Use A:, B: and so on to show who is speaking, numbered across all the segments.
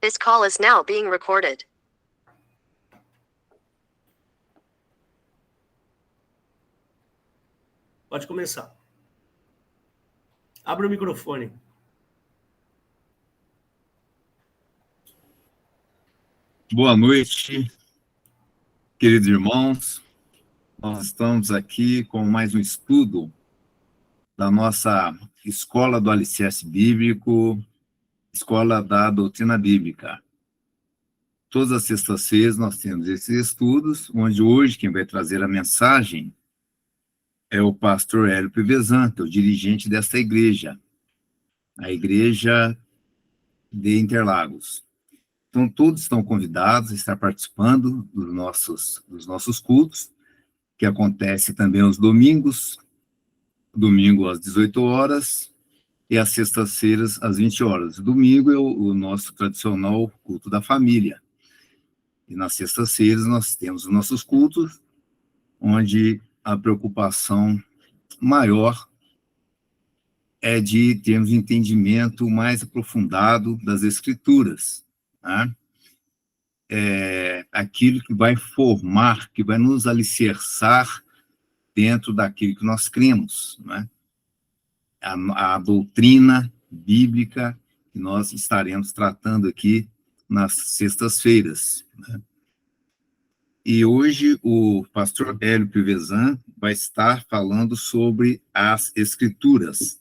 A: This call is now being recorded.
B: Pode começar. Abra o microfone.
C: Boa noite, queridos irmãos. Nós estamos aqui com mais um estudo da nossa Escola do Alicerce Bíblico, Escola da Doutrina Bíblica. Todas as sextas-feiras nós temos esses estudos, onde hoje quem vai trazer a mensagem é o pastor Hélio Pivezan, que é o dirigente desta igreja, a Igreja de Interlagos. Então, todos estão convidados a estar participando dos nossos cultos, que acontece também aos domingos, domingo às 18 horas, e às sextas-feiras às 20 horas. Domingo é o nosso tradicional culto da família. E nas sextas-feiras nós temos os nossos cultos, onde a preocupação maior é de termos um entendimento mais aprofundado das Escrituras, tá? Aquilo que vai formar, que vai nos alicerçar dentro daquilo que nós cremos, né? A doutrina bíblica que nós estaremos tratando aqui nas sextas-feiras, né? E hoje o pastor Hélio Pivezan vai estar falando sobre as Escrituras.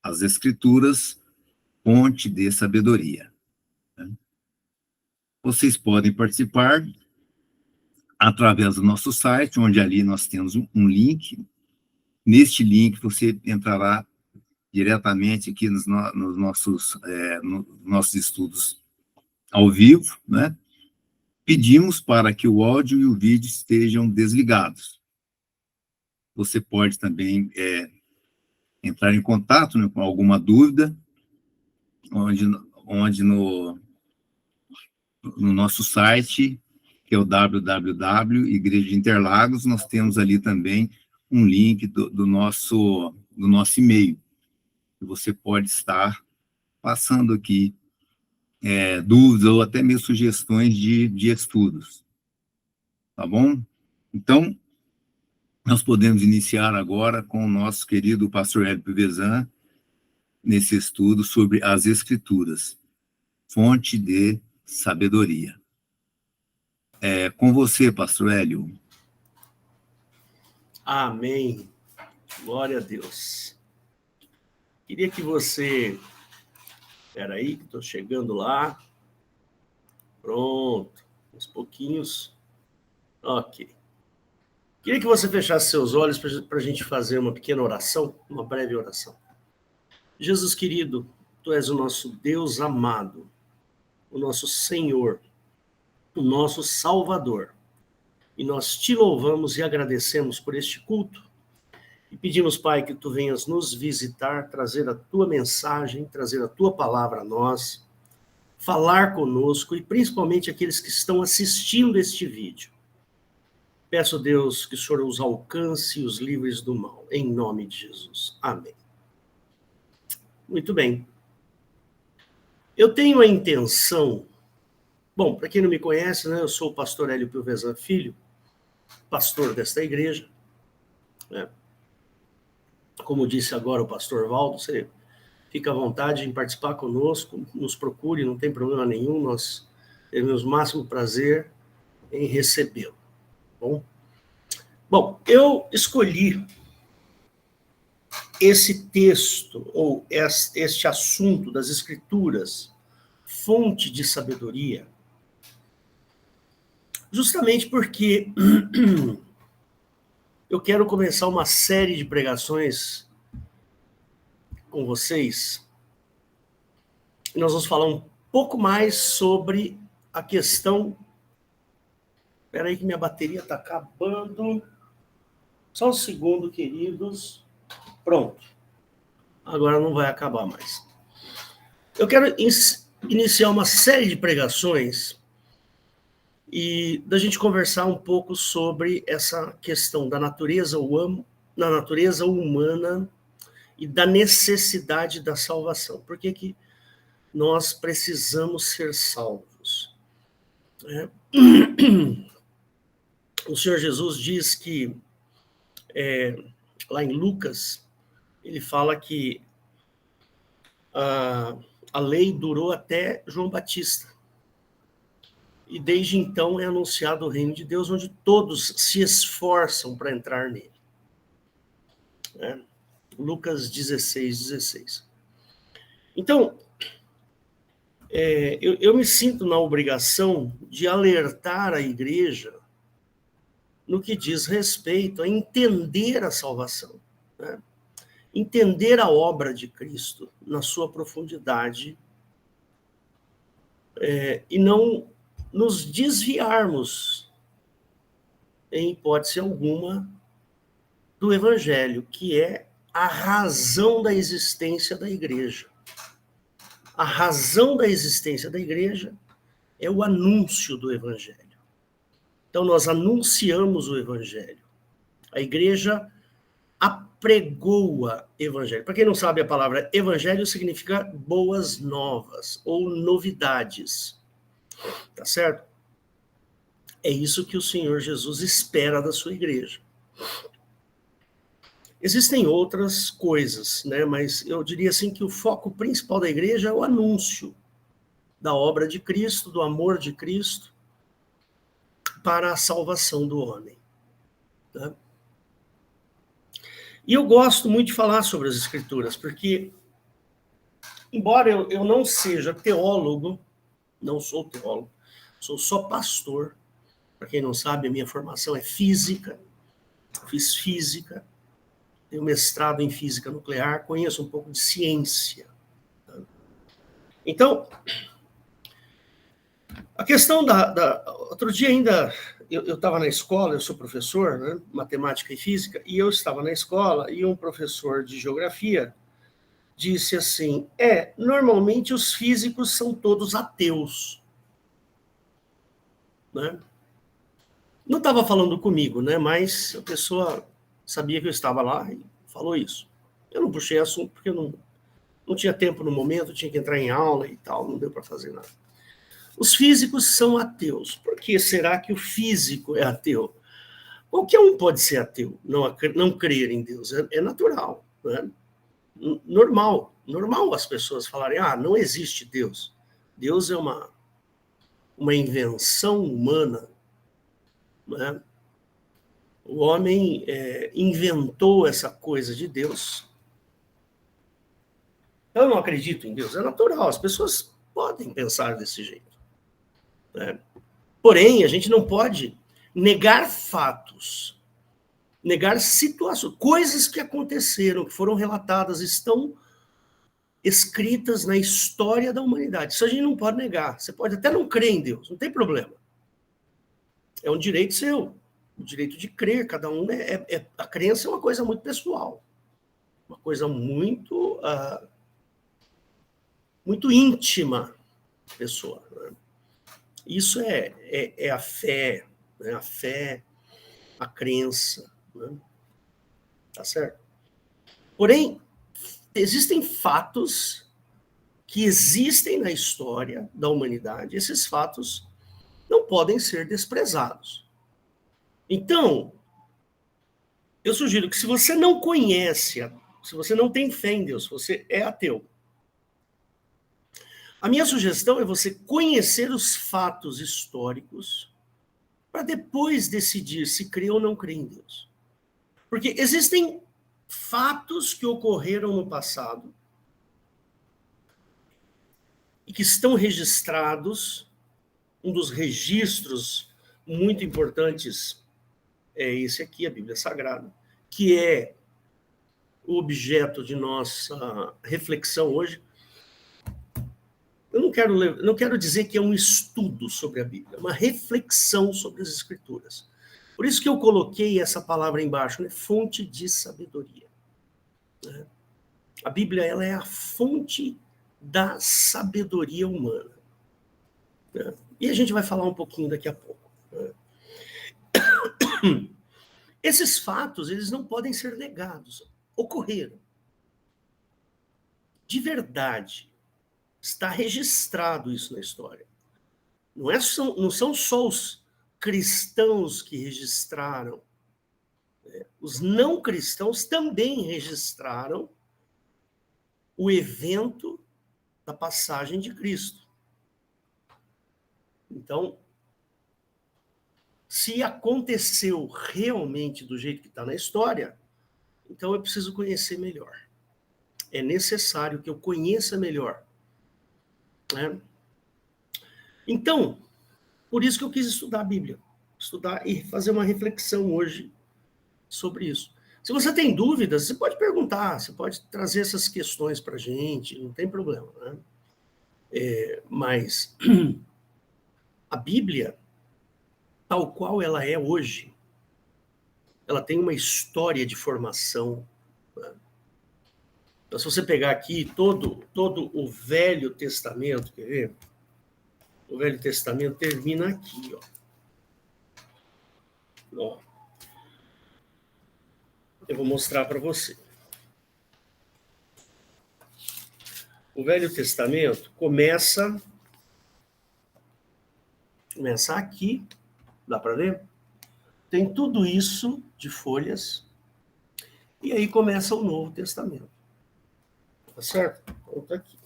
C: As Escrituras, fonte de sabedoria. Vocês podem participar através do nosso site, onde ali nós temos um link. Neste link você entrará diretamente aqui nos nossos estudos ao vivo, né? Pedimos para que o áudio e o vídeo estejam desligados. Você pode também entrar em contato, né, com alguma dúvida, onde no nosso site, que é o www Igreja de Interlagos, nós temos ali também um link do nosso e-mail, que você pode estar passando aqui dúvidas ou até mesmo sugestões de estudos. Tá bom? Então, nós podemos iniciar agora com o nosso querido pastor Hélio Pivezan, nesse estudo sobre as Escrituras, fonte de sabedoria. Com você, pastor Hélio.
B: Amém. Glória a Deus. Queria que você... Espera aí, que estou chegando lá. Pronto. Uns pouquinhos. Ok. Queria que você fechasse seus olhos para a gente fazer uma pequena oração, uma breve oração. Jesus querido, Tu és o nosso Deus amado, o nosso Senhor, o nosso Salvador. E nós te louvamos e agradecemos por este culto. E pedimos, Pai, que Tu venhas nos visitar, trazer a Tua mensagem, trazer a Tua palavra a nós, falar conosco e principalmente aqueles que estão assistindo este vídeo. Peço, Deus, que o Senhor os alcance e os livres do mal, em nome de Jesus. Amém. Muito bem. Eu tenho a intenção... Bom, para quem não me conhece, né, eu sou o pastor Hélio Pivezan Filho, pastor desta igreja, né? Como disse agora o pastor Valdo, você fica à vontade em participar conosco, nos procure, não tem problema nenhum, nós temos o máximo prazer em recebê-lo. Bom, eu escolhi esse texto, ou este assunto das Escrituras, fonte de sabedoria, justamente porque eu quero começar uma série de pregações com vocês. E nós vamos falar um pouco mais sobre a questão... Espera aí que minha bateria está acabando. Só um segundo, queridos. Pronto. Agora não vai acabar mais. Eu quero iniciar uma série de pregações e da gente conversar um pouco sobre essa questão da natureza humana e da necessidade da salvação. Por que nós precisamos ser salvos. O Senhor Jesus diz que, lá em Lucas, ele fala que a lei durou até João Batista. E desde então é anunciado o reino de Deus, onde todos se esforçam para entrar nele. Lucas 16. Então, eu me sinto na obrigação de alertar a igreja no que diz respeito a entender a salvação, né? Entender a obra de Cristo na sua profundidade, e não nos desviarmos, em hipótese alguma, do Evangelho, que é a razão da existência da igreja. A razão da existência da igreja é o anúncio do Evangelho. Então, nós anunciamos o Evangelho. A igreja apregoa Evangelho. Para quem não sabe, a palavra Evangelho significa boas novas ou novidades. Tá certo? É isso que o Senhor Jesus espera da sua igreja. Existem outras coisas, né? Mas eu diria assim que o foco principal da igreja é o anúncio da obra de Cristo, do amor de Cristo, para a salvação do homem. Né? E eu gosto muito de falar sobre as Escrituras, porque, embora eu não seja teólogo, não sou teólogo, sou só pastor. Para quem não sabe, a minha formação é física, fiz física, tenho mestrado em física nuclear, conheço um pouco de ciência. Então, a questão outro dia ainda, eu estava na escola, eu sou professor, né, matemática e física, e eu estava na escola e um professor de geografia disse assim, normalmente os físicos são todos ateus. Né? Não estava falando comigo, né, mas a pessoa sabia que eu estava lá e falou isso. Eu não puxei assunto porque eu não tinha tempo no momento, tinha que entrar em aula e tal, não deu para fazer nada. Os físicos são ateus. Por que será que o físico é ateu? Qualquer um pode ser ateu, não crer em Deus. É natural. Né? Normal as pessoas falarem, não existe Deus. Deus é uma invenção humana. Né? O homem inventou essa coisa de Deus. Eu não acredito em Deus. É natural, as pessoas podem pensar desse jeito. Né? Porém, a gente não pode negar fatos, negar situações, coisas que aconteceram, que foram relatadas, estão escritas na história da humanidade. Isso a gente não pode negar. Você pode até não crer em Deus, não tem problema. É um direito seu, o direito de crer. Cada um a crença é uma coisa muito pessoal, uma coisa muito muito íntima da pessoa. Né? Isso é a fé, né? A fé, a crença. Né? Tá certo? Porém, existem fatos que existem na história da humanidade. Esses fatos não podem ser desprezados. Então, eu sugiro que se você não conhece, se você não tem fé em Deus, se você é ateu, a minha sugestão é você conhecer os fatos históricos para depois decidir se crê ou não crê em Deus. Porque existem fatos que ocorreram no passado e que estão registrados. Um dos registros muito importantes é esse aqui, a Bíblia Sagrada, que é o objeto de nossa reflexão hoje. Eu não quero dizer que é um estudo sobre a Bíblia, é uma reflexão sobre as Escrituras. Por isso que eu coloquei essa palavra embaixo, né? Fonte de sabedoria. Né? A Bíblia, ela é a fonte da sabedoria humana. Né? E a gente vai falar um pouquinho daqui a pouco. Né? Esses fatos, eles não podem ser negados. Ocorreram. De verdade. Está registrado isso na história. Não são só os cristãos que registraram. Os não cristãos também registraram o evento da passagem de Cristo. Então, se aconteceu realmente do jeito que está na história, então eu preciso conhecer melhor. É necessário que eu conheça melhor. Né? Então, por isso que eu quis estudar a Bíblia. Estudar e fazer uma reflexão hoje sobre isso. Se você tem dúvidas, você pode perguntar, você pode trazer essas questões para a gente, não tem problema. Né? Mas a Bíblia, tal qual ela é hoje, ela tem uma história de formação. Né? Então, se você pegar aqui todo o Velho Testamento, quer ver? O Velho Testamento termina aqui, ó. Eu vou mostrar para você. O Velho Testamento começa aqui, dá para ver? Tem tudo isso de folhas, e aí começa o Novo Testamento. Tá certo? Então tá aqui.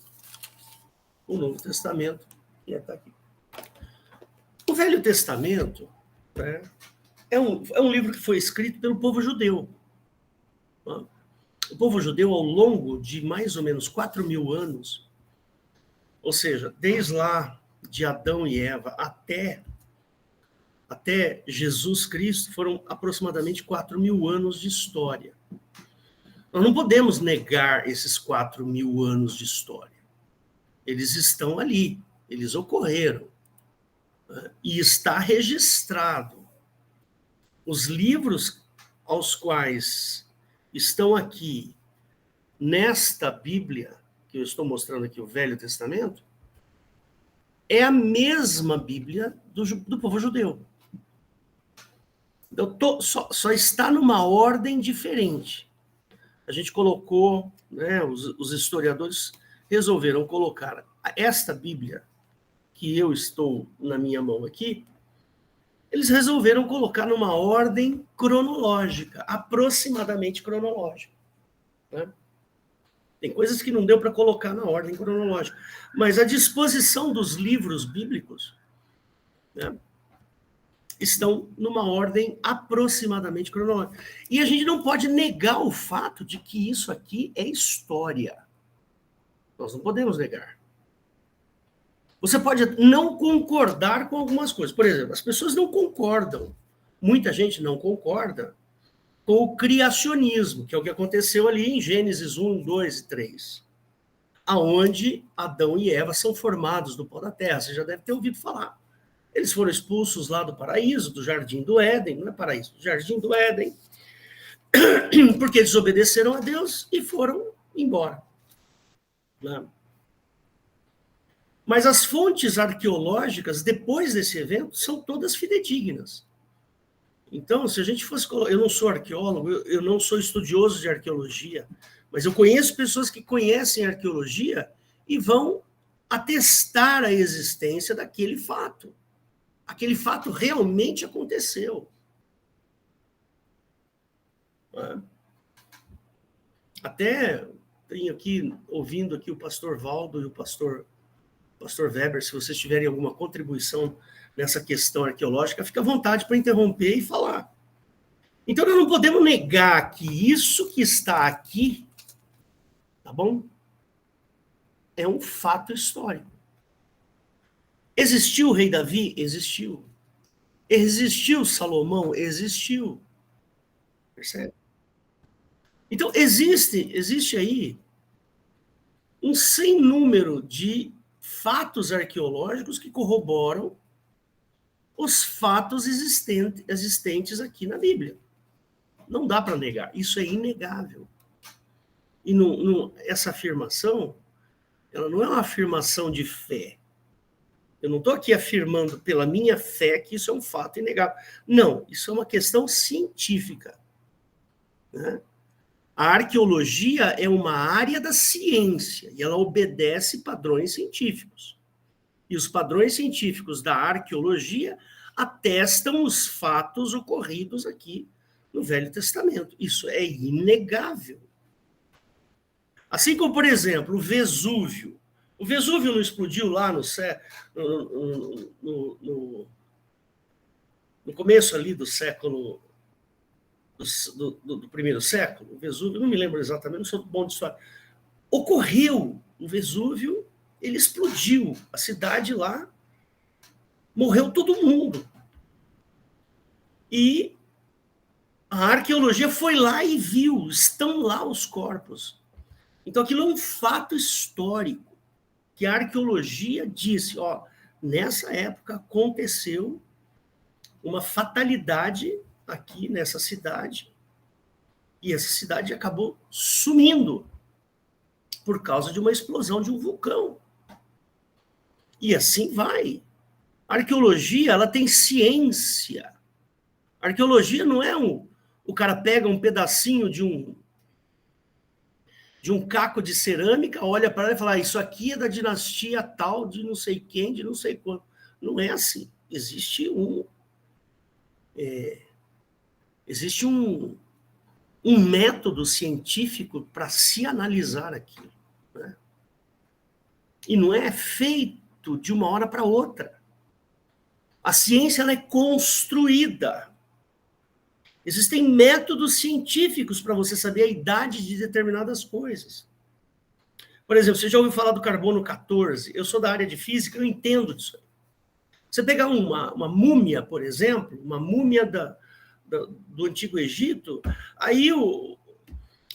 B: O Novo Testamento, e está aqui. O Velho Testamento, né, é um livro que foi escrito pelo povo judeu. O povo judeu, ao longo de mais ou menos 4.000 anos, ou seja, desde lá de Adão e Eva até Jesus Cristo, foram aproximadamente 4.000 anos de história. Nós não podemos negar esses 4.000 anos de história. Eles estão ali, eles ocorreram. Né? E está registrado. Os livros aos quais estão aqui, nesta Bíblia, que eu estou mostrando aqui, o Velho Testamento, é a mesma Bíblia do povo judeu. Então, só está numa ordem diferente. A gente colocou, né, os historiadores resolveram colocar esta Bíblia, que eu estou na minha mão aqui, eles resolveram colocar numa ordem cronológica, aproximadamente cronológica. Né? Tem coisas que não deu para colocar na ordem cronológica, mas a disposição dos livros bíblicos, né, estão numa ordem aproximadamente cronológica. E a gente não pode negar o fato de que isso aqui é história. Nós não podemos negar. Você pode não concordar com algumas coisas. Por exemplo, as pessoas não concordam. Muita gente não concorda com o criacionismo, que é o que aconteceu ali em Gênesis 1, 2 e 3, aonde Adão e Eva são formados do pó da terra. Você já deve ter ouvido falar. Eles foram expulsos lá do paraíso, do Jardim do Éden, não é paraíso, do Jardim do Éden, porque eles obedeceram a Deus e foram embora. Né? Mas as fontes arqueológicas, depois desse evento, são todas fidedignas. Então, se a gente fosse... Eu não sou arqueólogo, eu não sou estudioso de arqueologia, mas eu conheço pessoas que conhecem arqueologia e vão atestar a existência daquele fato. Aquele fato realmente aconteceu. Até tenho aqui, ouvindo aqui o pastor Valdo e o pastor Weber, se vocês tiverem alguma contribuição nessa questão arqueológica, fica à vontade para interromper e falar. Então, nós não podemos negar que isso que está aqui, tá bom? É um fato histórico. Existiu o rei Davi? Existiu. Existiu Salomão? Existiu. Percebe? Então, existe aí um sem número de fatos arqueológicos que corroboram os fatos existentes aqui na Bíblia. Não dá para negar, isso é inegável. E essa afirmação, ela não é uma afirmação de fé. Eu não estou aqui afirmando pela minha fé que isso é um fato inegável. Não, isso é uma questão científica. Né? A arqueologia é uma área da ciência e ela obedece padrões científicos. E os padrões científicos da arqueologia atestam os fatos ocorridos aqui no Velho Testamento. Isso é inegável. Assim como, por exemplo, o Vesúvio. O Vesúvio não explodiu lá no começo ali do século, do primeiro século? O Vesúvio, não me lembro exatamente, não sou bom de história. Ocorreu o Vesúvio, ele explodiu. A cidade lá, morreu todo mundo. E a arqueologia foi lá e viu, estão lá os corpos. Então aquilo é um fato histórico, que a arqueologia disse, ó, nessa época aconteceu uma fatalidade aqui nessa cidade, e essa cidade acabou sumindo por causa de uma explosão de um vulcão. E assim vai. A arqueologia, ela tem ciência. A arqueologia não é o cara pega um pedacinho de um caco de cerâmica, olha para ela e fala, isso aqui é da dinastia tal, de não sei quem, de não sei quanto. Não é assim. Existe um método científico para se analisar aquilo. Né? E não é feito de uma hora para outra. A ciência ela é construída. Existem métodos científicos para você saber a idade de determinadas coisas. Por exemplo, você já ouviu falar do carbono 14? Eu sou da área de física, eu entendo disso aí. Você pegar uma múmia, por exemplo, uma múmia do Antigo Egito, aí o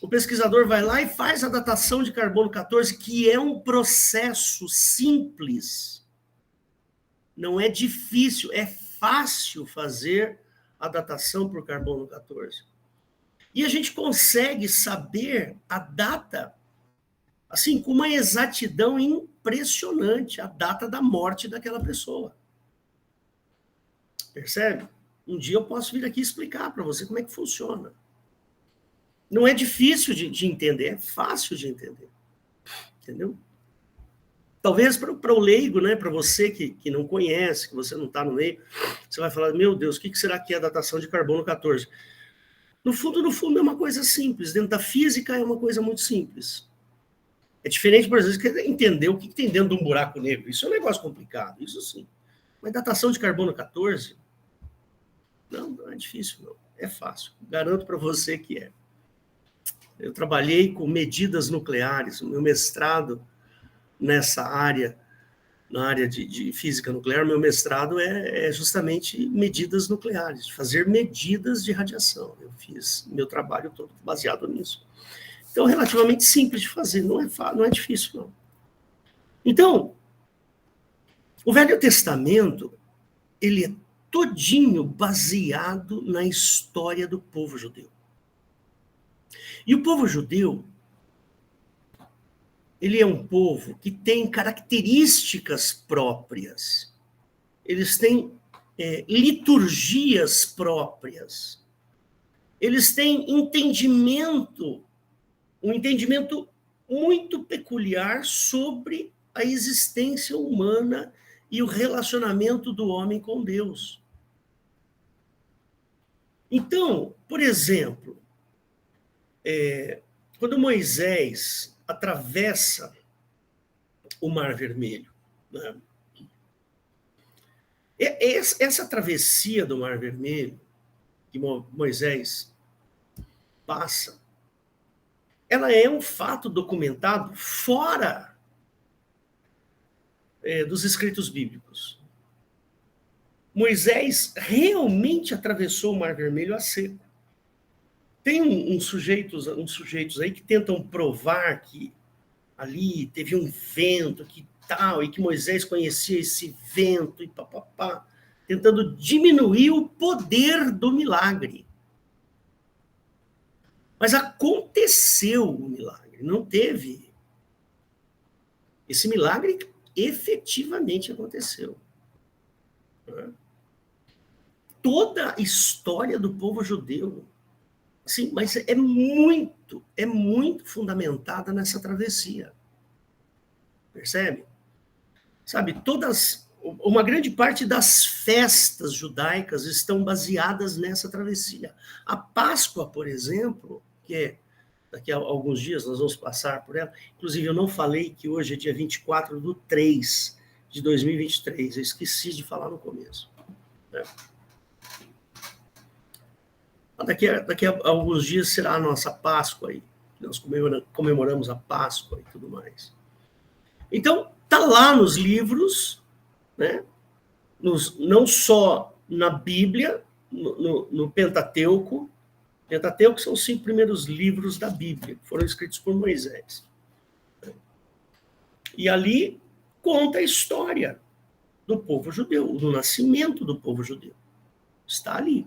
B: pesquisador vai lá e faz a datação de carbono 14, que é um processo simples. Não é difícil, é fácil fazer a datação por carbono 14. E a gente consegue saber a data, assim, com uma exatidão impressionante, a data da morte daquela pessoa. Percebe? Um dia eu posso vir aqui explicar para você como é que funciona. Não é difícil de entender, é fácil de entender. Entendeu? Talvez para o leigo, né, para você que não conhece, que você não está no meio, você vai falar, meu Deus, o que será que é a datação de carbono 14? No fundo, é uma coisa simples. Dentro da física é uma coisa muito simples. É diferente, por exemplo, que entender o que tem dentro de um buraco negro. Isso é um negócio complicado, isso sim. Mas datação de carbono 14, não é difícil, não. É fácil. Garanto para você que é. Eu trabalhei com medidas nucleares, o meu mestrado nessa área, na área de física nuclear, meu mestrado é justamente medidas nucleares, fazer medidas de radiação. Eu fiz meu trabalho todo baseado nisso. Então, relativamente simples de fazer, não é difícil, não. Então, o Velho Testamento, ele é todinho baseado na história do povo judeu. E o povo judeu, ele é um povo que tem características próprias. Eles têm liturgias próprias. Eles têm um entendimento muito peculiar sobre a existência humana e o relacionamento do homem com Deus. Então, por exemplo, quando Moisés atravessa o Mar Vermelho, né? Essa travessia do Mar Vermelho, que Moisés passa, ela é um fato documentado fora dos escritos bíblicos. Moisés realmente atravessou o Mar Vermelho a seco. Tem uns sujeitos aí que tentam provar que ali teve um vento, que tal, e que Moisés conhecia esse vento, e papapá, tentando diminuir o poder do milagre. Mas aconteceu o milagre, não teve. Esse milagre efetivamente aconteceu. Toda a história do povo judeu Sim, mas é muito fundamentada nessa travessia. Percebe? Sabe, uma grande parte das festas judaicas estão baseadas nessa travessia. A Páscoa, por exemplo, que é daqui a alguns dias nós vamos passar por ela, inclusive eu não falei que hoje é dia 24/3 de 2023, eu esqueci de falar no começo. Né? Daqui a alguns dias será a nossa Páscoa aí, nós comemoramos a Páscoa e tudo mais. Então, está lá nos livros, né? Não só na Bíblia, no Pentateuco. Pentateuco são os 5 primeiros livros da Bíblia, que foram escritos por Moisés. E ali conta a história do povo judeu, do nascimento do povo judeu. Está ali.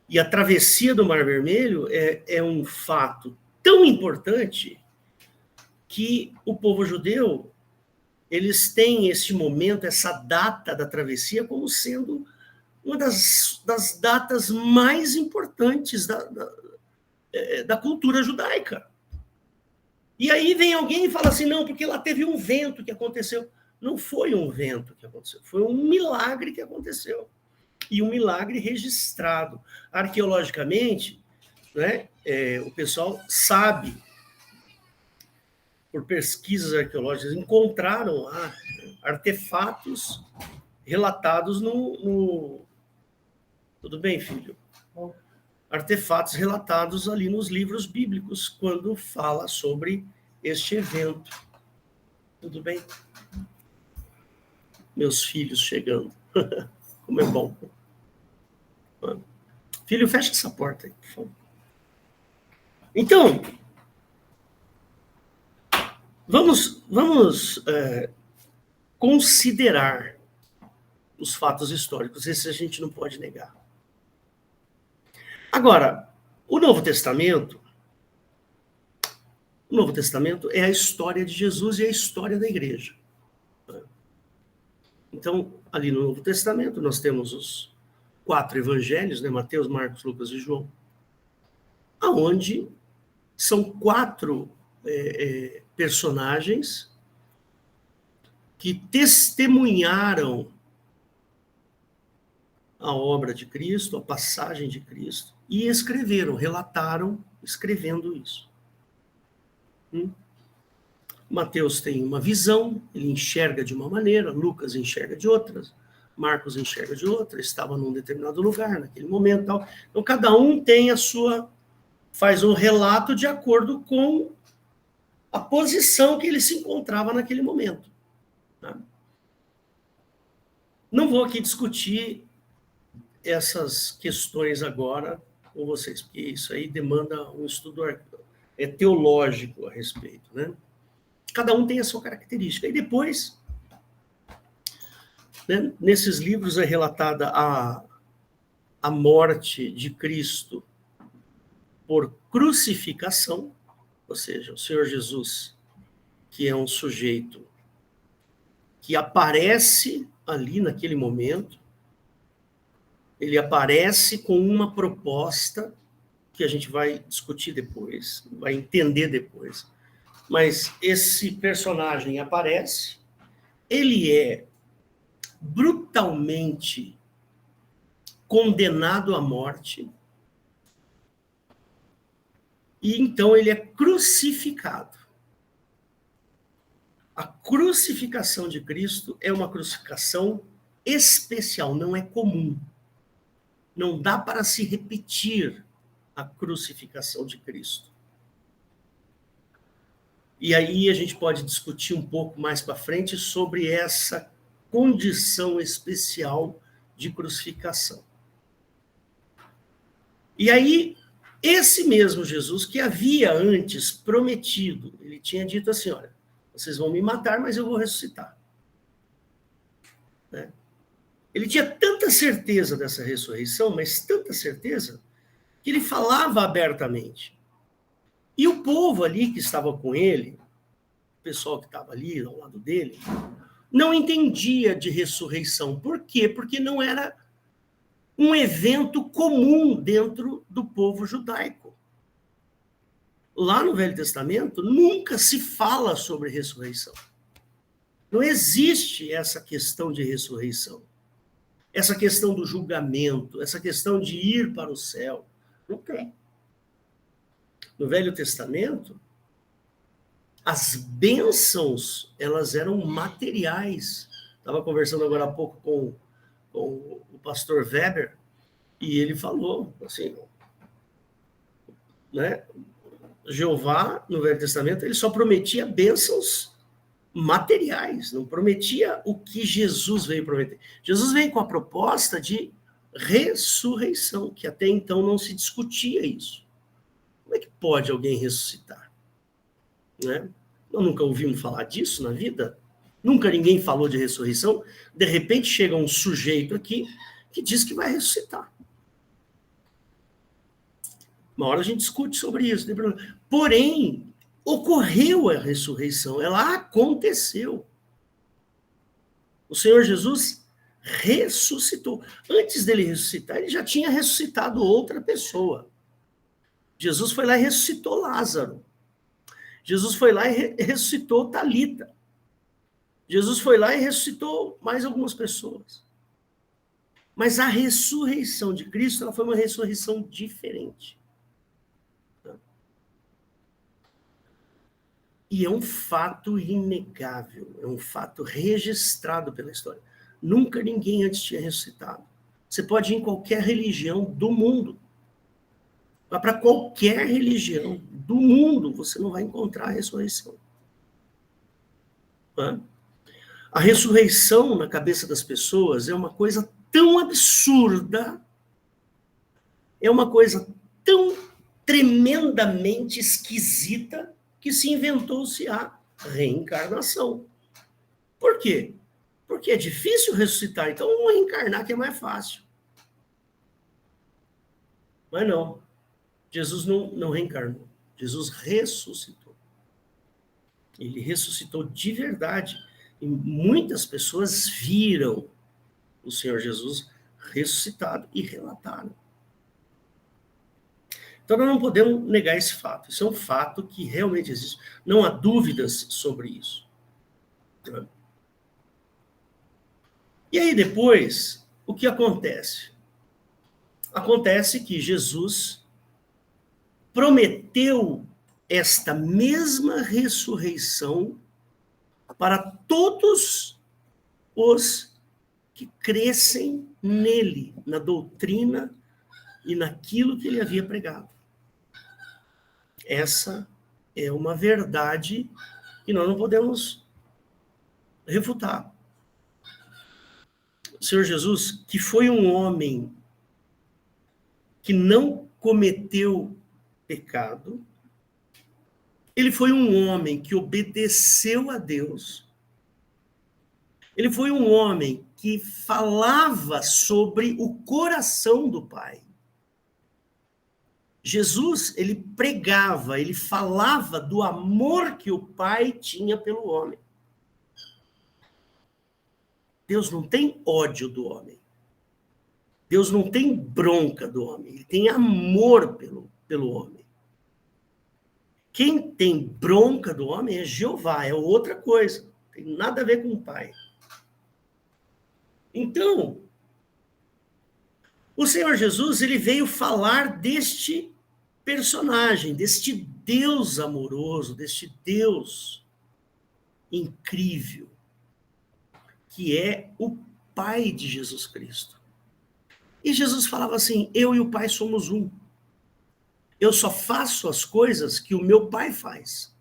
B: E a travessia do Mar Vermelho é um fato tão importante que o povo judeu, eles têm esse momento, essa data da travessia, como sendo uma das datas mais importantes da cultura judaica. E aí vem alguém e fala assim, não, porque lá teve um vento que aconteceu. Não foi um vento que aconteceu, foi um milagre que aconteceu. E um milagre registrado. Arqueologicamente, né, o pessoal sabe, por pesquisas arqueológicas, encontraram lá artefatos relatados no... Tudo bem, filho? Artefatos relatados ali nos livros bíblicos, quando fala sobre este evento. Tudo bem? Meus filhos chegando. Como é bom. Filho, fecha essa porta aí, por favor. Então, vamos considerar os fatos históricos. Esse a gente não pode negar. Agora, o Novo Testamento é a história de Jesus e a história da igreja. Então, ali no Novo Testamento, nós temos os 4 evangelhos, né? Mateus, Marcos, Lucas e João, aonde são 4 personagens que testemunharam a obra de Cristo, a passagem de Cristo, e escreveram, relataram, escrevendo isso. Mateus tem uma visão, ele enxerga de uma maneira, Lucas enxerga de outras, Marcos enxerga de outra, estava num determinado lugar, naquele momento, tal. Então, cada um tem faz um relato de acordo com a posição que ele se encontrava naquele momento. Tá? Não vou aqui discutir essas questões agora com vocês, porque isso aí demanda um estudo teológico a respeito, né? Cada um tem a sua característica. E depois, né, nesses livros é relatada a morte de Cristo por crucificação, ou seja, o Senhor Jesus, que é um sujeito que aparece ali naquele momento, ele aparece com uma proposta que a gente vai discutir depois, vai entender depois. Mas esse personagem aparece, ele é brutalmente condenado à morte, e então ele é crucificado. A crucificação de Cristo é uma crucificação especial, não é comum. Não dá para se repetir a crucificação de Cristo. E aí a gente pode discutir um pouco mais para frente sobre essa condição especial de crucificação. E aí, esse mesmo Jesus que havia antes prometido, ele tinha dito assim, olha, vocês vão me matar, mas eu vou ressuscitar. Né? Ele tinha tanta certeza dessa ressurreição, mas tanta certeza, que ele falava abertamente. E o povo ali que estava com ele, o pessoal que estava ali ao lado dele, não entendia de ressurreição. Por quê? Porque não era um evento comum dentro do povo judaico. Lá no Velho Testamento, nunca se fala sobre ressurreição. Não existe essa questão de ressurreição. Essa questão do julgamento, essa questão de ir para o céu. Não tem. No Velho Testamento, as bênçãos, elas eram materiais. Estava conversando agora há pouco com o pastor Weber, e ele falou assim, né? Jeová, no Velho Testamento, ele só prometia bênçãos materiais, não prometia o que Jesus veio prometer. Jesus veio com a proposta de ressurreição, que até então não se discutia isso. Como é que pode alguém ressuscitar? Né? Nós nunca ouvimos falar disso na vida? Nunca ninguém falou de ressurreição? De repente chega um sujeito aqui que diz que vai ressuscitar. Uma hora a gente discute sobre isso. Porém, ocorreu a ressurreição, ela aconteceu. O Senhor Jesus ressuscitou. Antes dele ressuscitar, ele já tinha ressuscitado outra pessoa. Jesus foi lá e ressuscitou Lázaro. Jesus foi lá e ressuscitou Talita. Jesus foi lá e ressuscitou mais algumas pessoas. Mas a ressurreição de Cristo, ela foi uma ressurreição diferente. E é um fato inegável, é um fato registrado pela história. Nunca ninguém antes tinha ressuscitado. Você pode ir em qualquer religião do mundo. Vá para qualquer religião do mundo, você não vai encontrar a ressurreição. A ressurreição na cabeça das pessoas é uma coisa tão absurda, é uma coisa tão tremendamente esquisita, que se inventou-se a reencarnação. Por quê? Porque é difícil ressuscitar, então vamos reencarnar que é mais fácil. Mas não. Jesus não reencarnou. Jesus ressuscitou. Ele ressuscitou de verdade. E muitas pessoas viram o Senhor Jesus ressuscitado e relataram. Então, nós não podemos negar esse fato. Isso é um fato que realmente existe. Não há dúvidas sobre isso. E aí, depois, o que acontece? Acontece que Jesus prometeu esta mesma ressurreição para todos os que crescem nele, na doutrina e naquilo que ele havia pregado. Essa é uma verdade que nós não podemos refutar. O Senhor Jesus, que foi um homem que não cometeu pecado, ele foi um homem que obedeceu a Deus, ele foi um homem que falava sobre o coração do Pai. Jesus, ele pregava, ele falava do amor que o Pai tinha pelo homem. Deus não tem ódio do homem. Deus não tem bronca do homem. Ele tem amor pelo homem. Quem tem bronca do homem é Jeová, é outra coisa. Não tem nada a ver com o Pai. Então, o Senhor Jesus, ele veio falar deste personagem, deste Deus amoroso, deste Deus incrível, que é o Pai de Jesus Cristo. E Jesus falava assim, eu e o Pai somos um. Eu só faço as coisas que o meu Pai faz.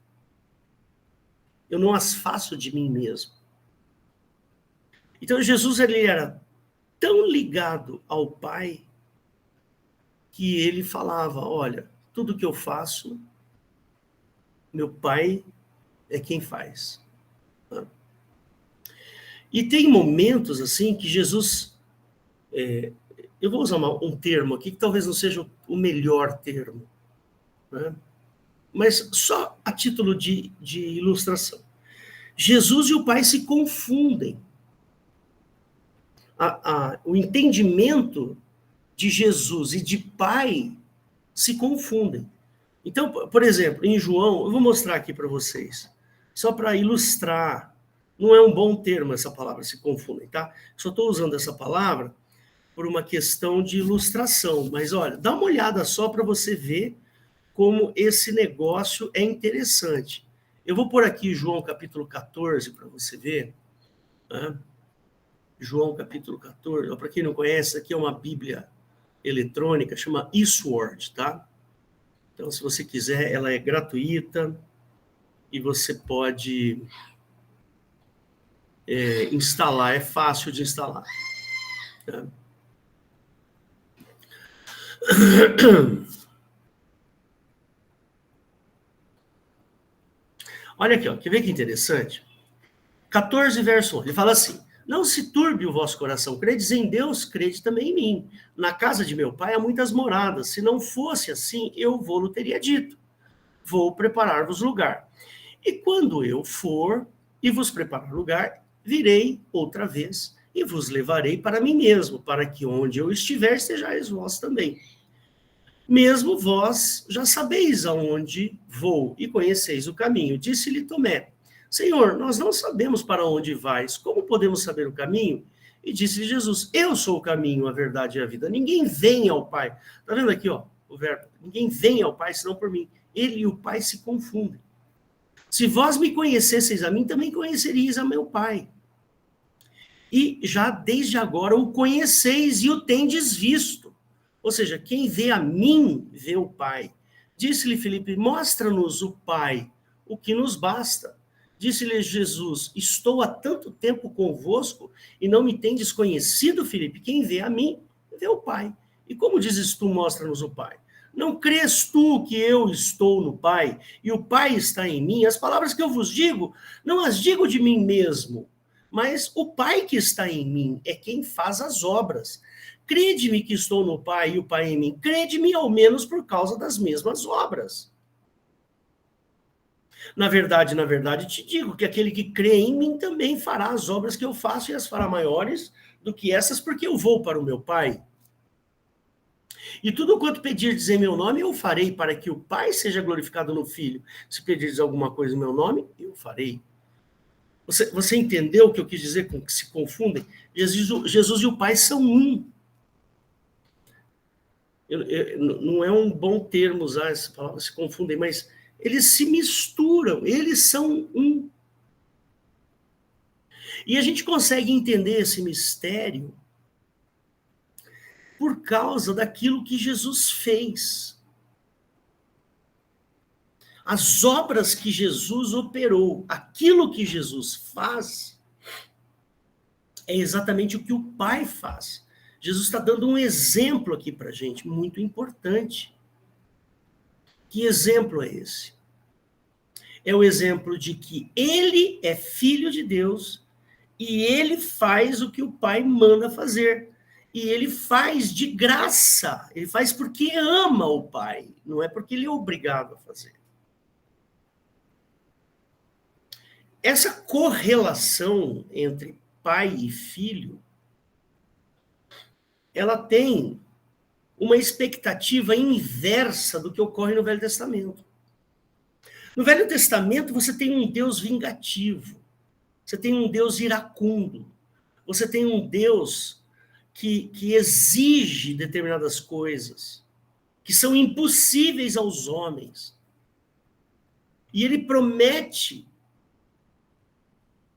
B: Eu não as faço de mim mesmo. Então Jesus, ele era tão ligado ao Pai que ele falava, olha, tudo que eu faço, meu Pai é quem faz. E tem momentos assim que Jesus, eu vou usar um termo aqui que talvez não seja o melhor termo, né? Mas só a título de ilustração. Jesus e o Pai se confundem. O entendimento de Jesus e de Pai se confundem. Então, por exemplo, em João, eu vou mostrar aqui para vocês, só para ilustrar. Não é um bom termo essa palavra, se confundem, tá? Só estou usando essa palavra por uma questão de ilustração. Mas olha, dá uma olhada só para você ver como esse negócio é interessante. Eu vou pôr aqui João capítulo 14 para você ver. Né? João capítulo 14. Para quem não conhece, aqui é uma Bíblia eletrônica, chama eSword, tá? Então, se você quiser, ela é gratuita e você pode instalar, é fácil de instalar. Tá? Olha aqui, ó, quer ver que interessante? 14, verso 1, ele fala assim: não se turbe o vosso coração, credes em Deus, crede também em mim. Na casa de meu pai há muitas moradas, se não fosse assim, eu vou-lo teria dito. Vou preparar-vos lugar. E quando eu for e vos preparar lugar, virei outra vez e vos levarei para mim mesmo, para que onde eu estiver, estejais vós também. Mesmo vós já sabeis aonde vou e conheceis o caminho. Disse-lhe Tomé: Senhor, nós não sabemos para onde vais, como podemos saber o caminho? E disse-lhe Jesus: eu sou o caminho, a verdade e a vida. Ninguém vem ao Pai. Está vendo aqui, ó, o verbo? Ninguém vem ao Pai senão por mim. Ele e o Pai se confundem. Se vós me conhecesseis a mim, também conheceríeis a meu Pai. E já desde agora o conheceis e o tendes visto. Ou seja, quem vê a mim, vê o Pai. Disse-lhe Filipe: mostra-nos o Pai, o que nos basta. Disse-lhe Jesus: estou há tanto tempo convosco e não me tendes conhecido, Filipe? Quem vê a mim, vê o Pai. E como dizes tu, mostra-nos o Pai? Não crês tu que eu estou no Pai e o Pai está em mim? As palavras que eu vos digo, não as digo de mim mesmo, mas o Pai que está em mim é quem faz as obras. Crede-me que estou no Pai e o Pai em mim. Crede-me ao menos por causa das mesmas obras. Na verdade, te digo que aquele que crê em mim também fará as obras que eu faço e as fará maiores do que essas, porque eu vou para o meu Pai. E tudo quanto pedirdes em meu nome, eu farei, para que o Pai seja glorificado no Filho. Se pedirdes alguma coisa em meu nome, eu farei. Você entendeu o que eu quis dizer com que se confundem? Jesus e o Pai são um. Não é um bom termo usar essa palavra, se confundem, mas eles se misturam, eles são um. E a gente consegue entender esse mistério por causa daquilo que Jesus fez. As obras que Jesus operou, aquilo que Jesus faz, é exatamente o que o Pai faz. Jesus está dando um exemplo aqui para a gente, muito importante. Que exemplo é esse? É o exemplo de que ele é filho de Deus e ele faz o que o Pai manda fazer. E ele faz de graça, ele faz porque ama o Pai, não é porque ele é obrigado a fazer. Essa correlação entre pai e filho, ela tem uma expectativa inversa do que ocorre no Velho Testamento. No Velho Testamento, você tem um Deus vingativo, você tem um Deus iracundo, você tem um Deus que exige determinadas coisas, que são impossíveis aos homens. E ele promete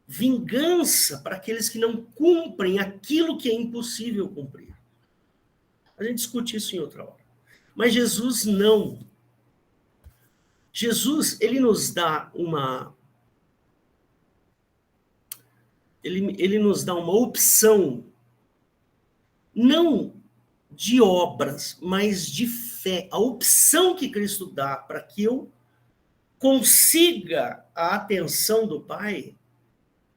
B: vingança para aqueles que não cumprem aquilo que é impossível cumprir. A gente discute isso em outra hora. Mas Jesus não. Jesus, ele nos dá uma... Ele nos dá uma opção, não de obras, mas de fé. A opção que Cristo dá para que eu consiga a atenção do Pai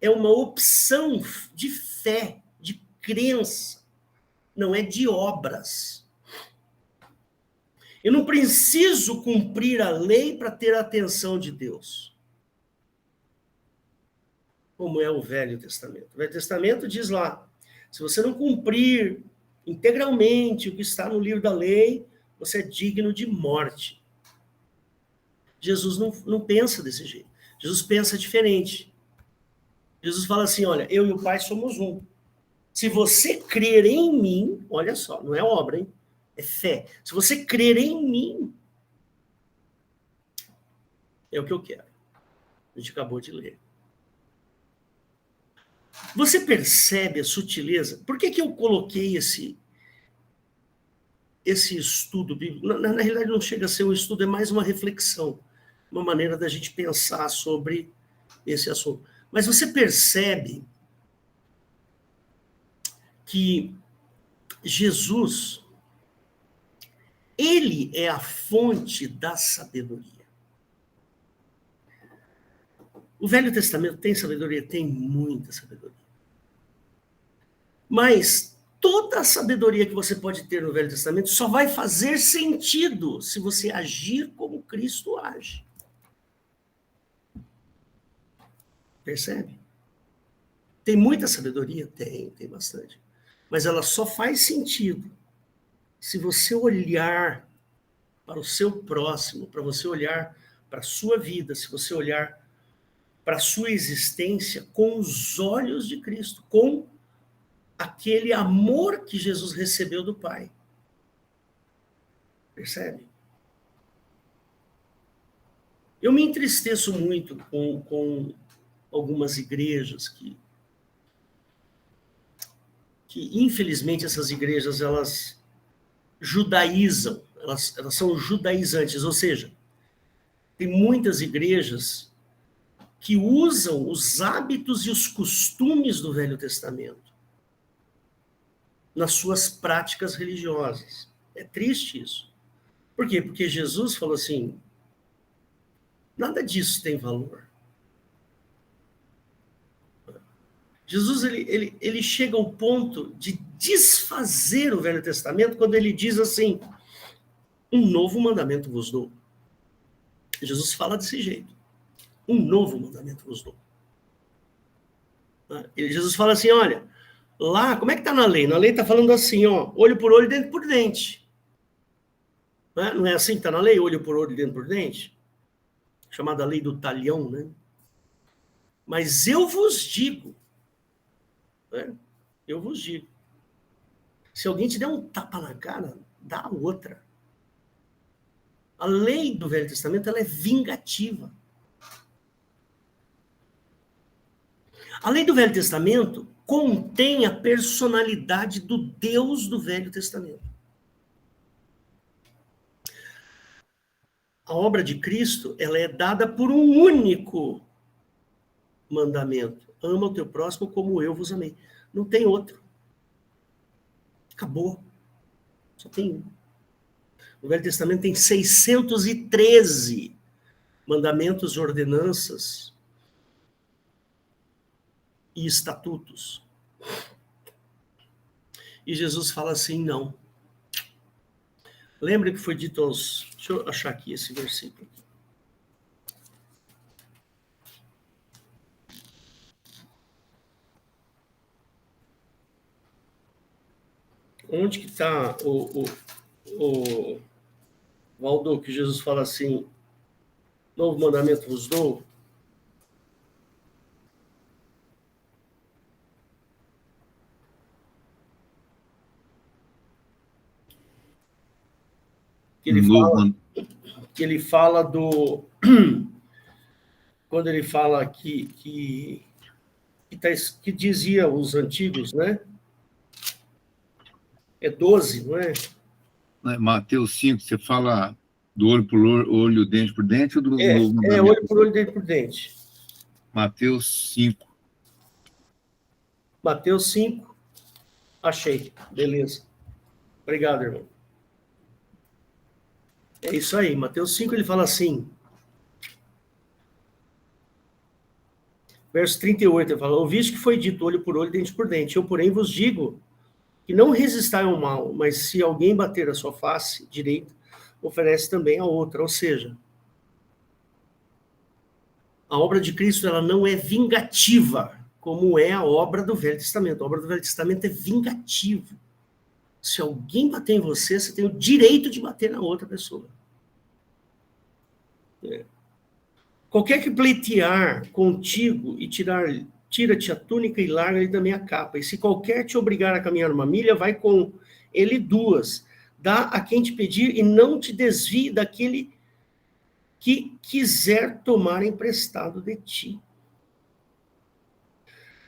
B: é uma opção de fé, de crença, não é de obras. Eu não preciso cumprir a lei para ter a atenção de Deus. Como é o Velho Testamento. O Velho Testamento diz lá, se você não cumprir integralmente o que está no livro da lei, você é digno de morte. Jesus não pensa desse jeito. Jesus pensa diferente. Jesus fala assim, olha, eu e o Pai somos um. Se você crer em mim, olha só, não é obra, hein? É fé. Se você crer em mim, é o que eu quero. A gente acabou de ler. Você percebe a sutileza? Por que eu coloquei esse estudo bíblico? Na realidade, não chega a ser um estudo, é mais uma reflexão. Uma maneira da gente pensar sobre esse assunto. Mas você percebe que Jesus, ele é a fonte da sabedoria. O Velho Testamento tem sabedoria? Tem muita sabedoria. Mas toda a sabedoria que você pode ter no Velho Testamento só vai fazer sentido se você agir como Cristo age. Percebe? Tem muita sabedoria? Tem bastante. Mas ela só faz sentido se você olhar para o seu próximo, para você olhar para a sua vida, se você olhar para a sua existência com os olhos de Cristo, com aquele amor que Jesus recebeu do Pai. Percebe? Eu me entristeço muito com algumas igrejas que infelizmente essas igrejas elas judaizam, elas são judaizantes, ou seja, tem muitas igrejas que usam os hábitos e os costumes do Velho Testamento nas suas práticas religiosas. É triste isso. Por quê? Porque Jesus falou assim, nada disso tem valor. Jesus ele chega ao ponto de desfazer o Velho Testamento quando ele diz assim, um novo mandamento vos dou. Jesus fala desse jeito. Um novo mandamento vos dou. Jesus fala assim, olha, lá, como é que está na lei? Na lei está falando assim, ó, olho por olho, dente por dente. Não é assim que está na lei? Olho por olho, dente por dente? Chamada lei do talhão, né? Mas eu vos digo, né? Eu vos digo, se alguém te der um tapa na cara, dá a outra. A lei do Velho Testamento ela é vingativa. A lei do Velho Testamento contém a personalidade do Deus do Velho Testamento. A obra de Cristo ela é dada por um único mandamento. Ama o teu próximo como eu vos amei. Não tem outro. Acabou. Só tem um. No Velho Testamento tem 613 mandamentos, ordenanças e estatutos. E Jesus fala assim, não. Lembra que foi dito aos... Deixa eu achar aqui esse versículo. Onde que está o Valdo, que Jesus fala assim, novo mandamento vos dou? Que ele fala do... Quando ele fala que dizia os antigos, né? É 12, não é?
C: Mateus 5, você fala do olho por olho, dente por dente, ou do novo mandamento?
B: É olho por olho, dente por dente.
C: Mateus 5.
B: Mateus 5, achei, beleza. Obrigado, irmão. É isso aí, Mateus 5, ele fala assim, verso 38, ele fala, ouviste que foi dito olho por olho, dente por dente, eu, porém, vos digo que não resistai ao mal, mas se alguém bater a sua face direita, oferece também a outra, ou seja, a obra de Cristo ela não é vingativa, como é a obra do Velho Testamento. A obra do Velho Testamento é vingativa. Se alguém bater em você, você tem o direito de bater na outra pessoa. Qualquer que pleitear contigo e tira-te a túnica e larga-lhe também a capa. E se qualquer te obrigar a caminhar uma milha, vai com ele 2. Dá a quem te pedir e não te desvie daquele que quiser tomar emprestado de ti.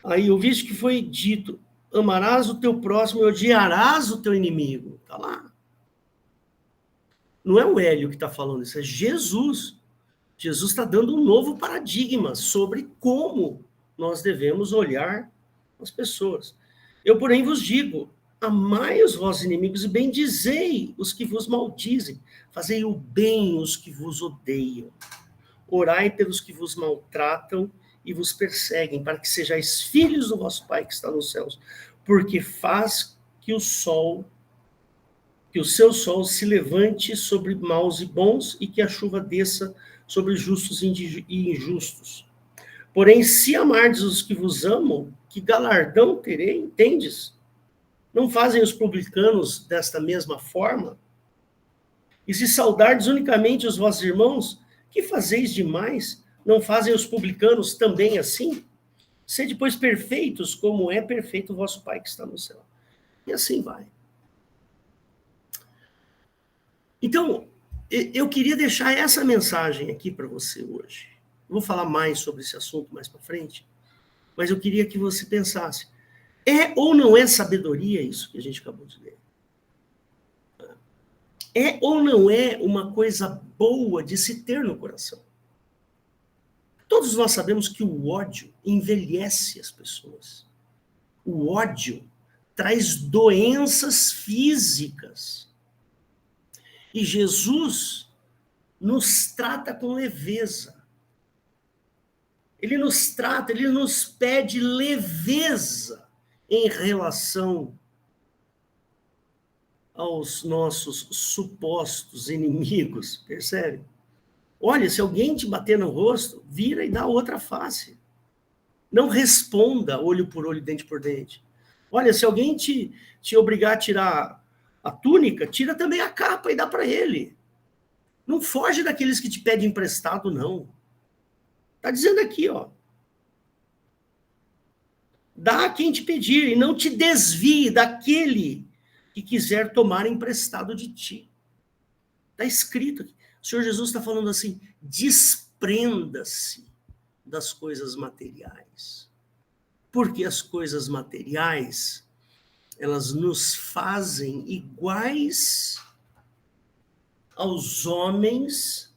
B: Aí, ouviste que foi dito, amarás o teu próximo e odiarás o teu inimigo. Está lá. Não é o Hélio que está falando isso, é Jesus. Jesus está dando um novo paradigma sobre como nós devemos olhar as pessoas. Eu, porém, vos digo, amai os vossos inimigos e bendizei os que vos maldizem. Fazei o bem os que vos odeiam. Orai pelos que vos maltratam e vos perseguem, para que sejais filhos do vosso Pai que está nos céus. Porque faz que o seu sol se levante sobre maus e bons e que a chuva desça sobre justos e injustos. Porém, se amardes os que vos amam, que galardão terei, entendes? Não fazem os publicanos desta mesma forma? E se saudardes unicamente os vossos irmãos, que fazeis demais? Não fazem os publicanos também assim? Sede, pois, perfeitos, como é perfeito o vosso Pai que está no céu. E assim vai. Então, eu queria deixar essa mensagem aqui para você hoje. Vou falar mais sobre esse assunto mais para frente, mas eu queria que você pensasse, é ou não é sabedoria isso que a gente acabou de ler? É ou não é uma coisa boa de se ter no coração? Todos nós sabemos que o ódio envelhece as pessoas. O ódio traz doenças físicas. E Jesus nos trata com leveza. Ele nos pede leveza em relação aos nossos supostos inimigos, percebe? Olha, se alguém te bater no rosto, vira e dá outra face. Não responda olho por olho, dente por dente. Olha, se alguém te obrigar a tirar a túnica, tira também a capa e dá para ele. Não foge daqueles que te pedem emprestado, não. Está dizendo aqui, ó. Dá a quem te pedir e não te desvie daquele que quiser tomar emprestado de ti. Está escrito aqui. O Senhor Jesus está falando assim, desprenda-se das coisas materiais. Porque as coisas materiais, elas nos fazem iguais aos homens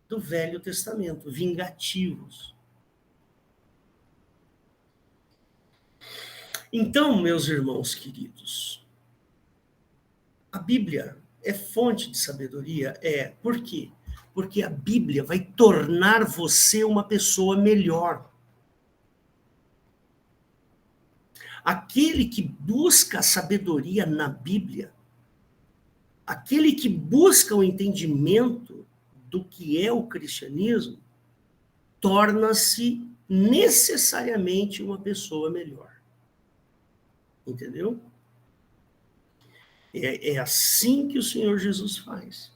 B: do Velho Testamento, vingativos. Então, meus irmãos queridos, a Bíblia é fonte de sabedoria? É. Por quê? Porque a Bíblia vai tornar você uma pessoa melhor. Aquele que busca a sabedoria na Bíblia, aquele que busca o entendimento do que é o cristianismo, torna-se necessariamente uma pessoa melhor. Entendeu? É assim que o Senhor Jesus faz.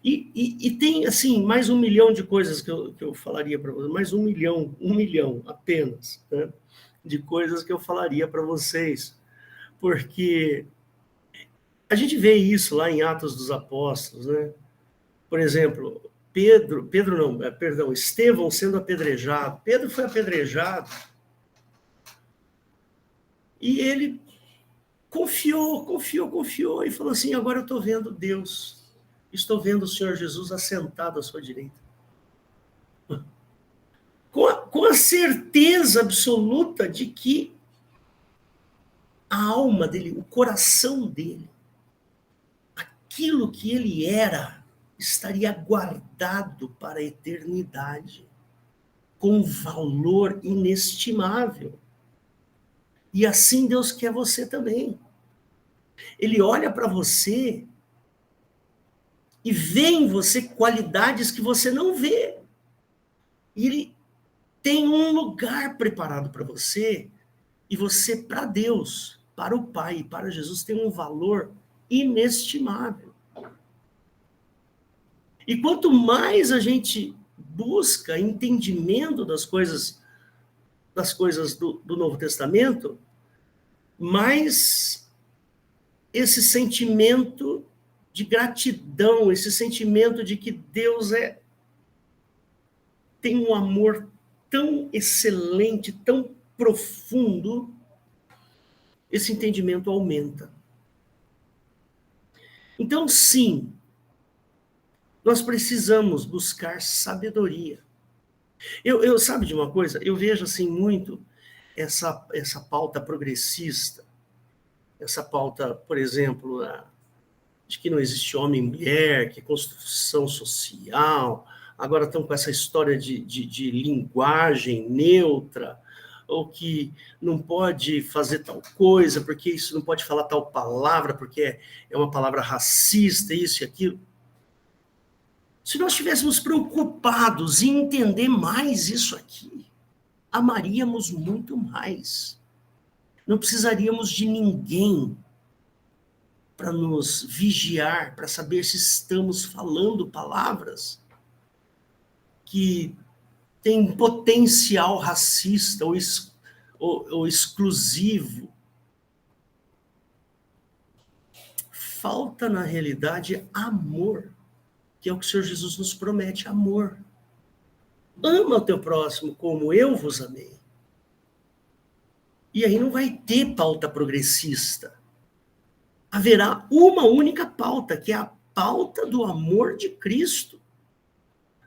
B: E tem, assim, mais 1 milhão de coisas que eu falaria para vocês, mais 1 milhão apenas, né, de coisas que eu falaria para vocês, porque a gente vê isso lá em Atos dos Apóstolos, né? Por exemplo, Estevão sendo apedrejado. Pedro foi apedrejado e ele confiou e falou assim, agora eu estou vendo Deus, estou vendo o Senhor Jesus assentado à sua direita. Com a certeza absoluta de que a alma dele, o coração dele, aquilo que ele era, estaria guardado para a eternidade, com valor inestimável. E assim Deus quer você também. Ele olha para você e vê em você qualidades que você não vê. E ele tem um lugar preparado para você, e você para Deus, para o Pai e para Jesus tem um valor inestimável. E quanto mais a gente busca entendimento das coisas do Novo Testamento, mais esse sentimento de gratidão, esse sentimento de que Deus tem um amor tão excelente, tão profundo, esse entendimento aumenta. Então, sim, nós precisamos buscar sabedoria. Eu sabe de uma coisa? Eu vejo assim muito essa pauta progressista, essa pauta, por exemplo, de que não existe homem e mulher, que é construção social, agora estão com essa história de linguagem neutra, ou que não pode fazer tal coisa, porque isso não pode falar tal palavra, porque é uma palavra racista, isso e aquilo. Se nós estivéssemos preocupados em entender mais isso aqui, amaríamos muito mais. Não precisaríamos de ninguém para nos vigiar, para saber se estamos falando palavras que têm potencial racista ou exclusivo. Falta, na realidade, amor, que é o que o Senhor Jesus nos promete, amor. Ama o teu próximo como eu vos amei. E aí não vai ter pauta progressista. Haverá uma única pauta, que é a pauta do amor de Cristo.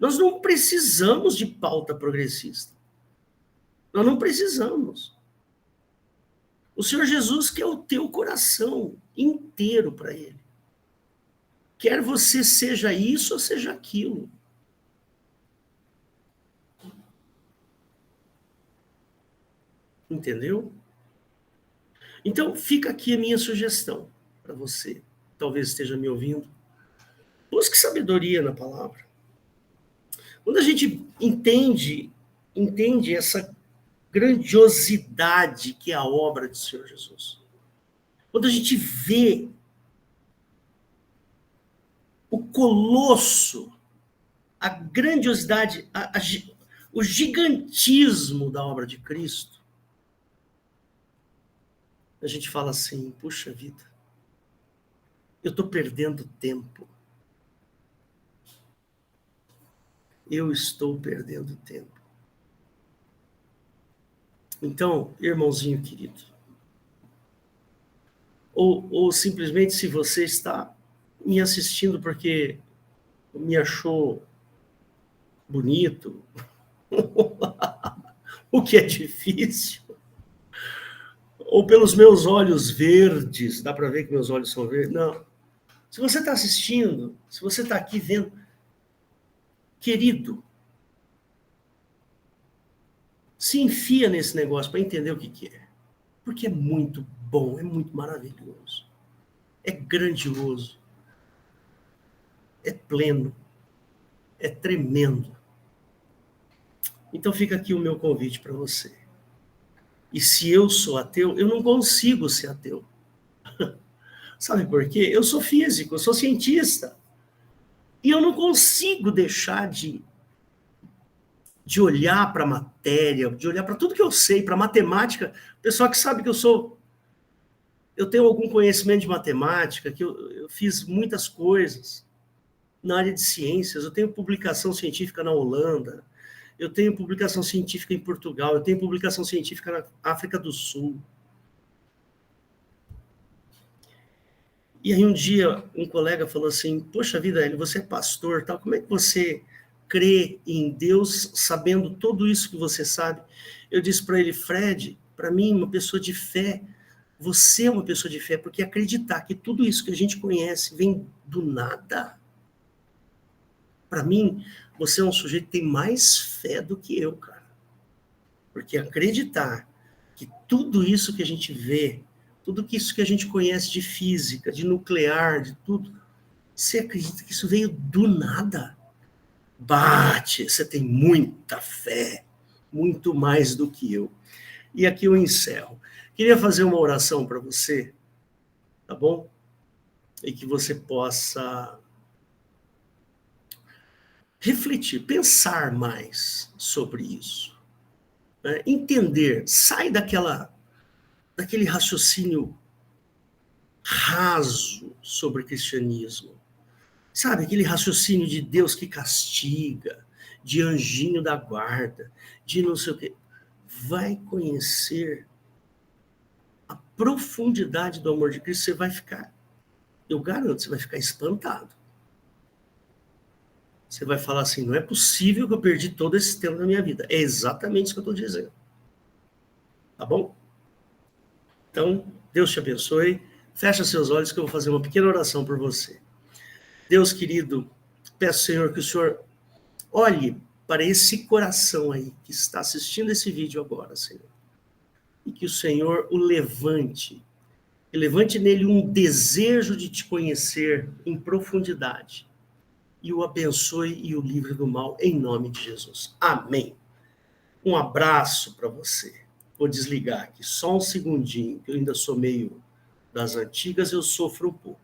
B: Nós não precisamos de pauta progressista. Nós não precisamos. O Senhor Jesus quer o teu coração inteiro para Ele. Quer você seja isso ou seja aquilo. Entendeu? Então, fica aqui a minha sugestão para você. Talvez esteja me ouvindo. Busque sabedoria na palavra. Quando a gente entende essa grandiosidade que é a obra do Senhor Jesus, quando a gente vê o colosso, a grandiosidade, o gigantismo da obra de Cristo, a gente fala assim, puxa vida, eu estou perdendo tempo. Eu estou perdendo tempo. Então, irmãozinho querido, ou simplesmente se você está me assistindo porque me achou bonito, o que é difícil, ou pelos meus olhos verdes, dá para ver que meus olhos são verdes? Não. Se você está assistindo, se você está aqui vendo, querido, se enfia nesse negócio para entender o que é. Porque é muito bom, é muito maravilhoso, é grandioso, é pleno, é tremendo. Então fica aqui o meu convite para você. E se eu sou ateu, eu não consigo ser ateu. Sabe por quê? Eu sou físico, eu sou cientista. E eu não consigo deixar de olhar para a matéria, de olhar para tudo que eu sei, para matemática. O pessoal que sabe que eu tenho algum conhecimento de matemática, que eu fiz muitas coisas na área de ciências, eu tenho publicação científica na Holanda, eu tenho publicação científica em Portugal, eu tenho publicação científica na África do Sul. E aí um dia um colega falou assim, poxa vida, Hélio, você é pastor, tal, como é que você crê em Deus sabendo tudo isso que você sabe? Eu disse para ele, Fred, para mim, uma pessoa de fé, você é uma pessoa de fé, porque acreditar que tudo isso que a gente conhece vem do nada, para mim, você é um sujeito que tem mais fé do que eu, cara. Porque acreditar que tudo isso que a gente vê, tudo isso que a gente conhece de física, de nuclear, de tudo, você acredita que isso veio do nada? Bate, você tem muita fé, muito mais do que eu. E aqui eu encerro. Queria fazer uma oração para você, tá bom? E que você possa refletir, pensar mais sobre isso, né? Entender, sai daquele raciocínio raso sobre o cristianismo, sabe? Aquele raciocínio de Deus que castiga, de anjinho da guarda, de não sei o quê. Vai conhecer a profundidade do amor de Cristo, você vai ficar, eu garanto, você vai ficar espantado. Você vai falar assim, não é possível que eu perdi todo esse tempo da minha vida. É exatamente isso que eu estou dizendo. Tá bom? Então, Deus te abençoe. Fecha seus olhos que eu vou fazer uma pequena oração por você. Deus querido, peço, Senhor, que o Senhor olhe para esse coração aí que está assistindo esse vídeo agora, Senhor. E que o Senhor o levante. E levante nele um desejo de te conhecer em profundidade. E o abençoe e o livre do mal, em nome de Jesus. Amém. Um abraço para você. Vou desligar aqui só um segundinho, que eu ainda sou meio das antigas, eu sofro um pouco.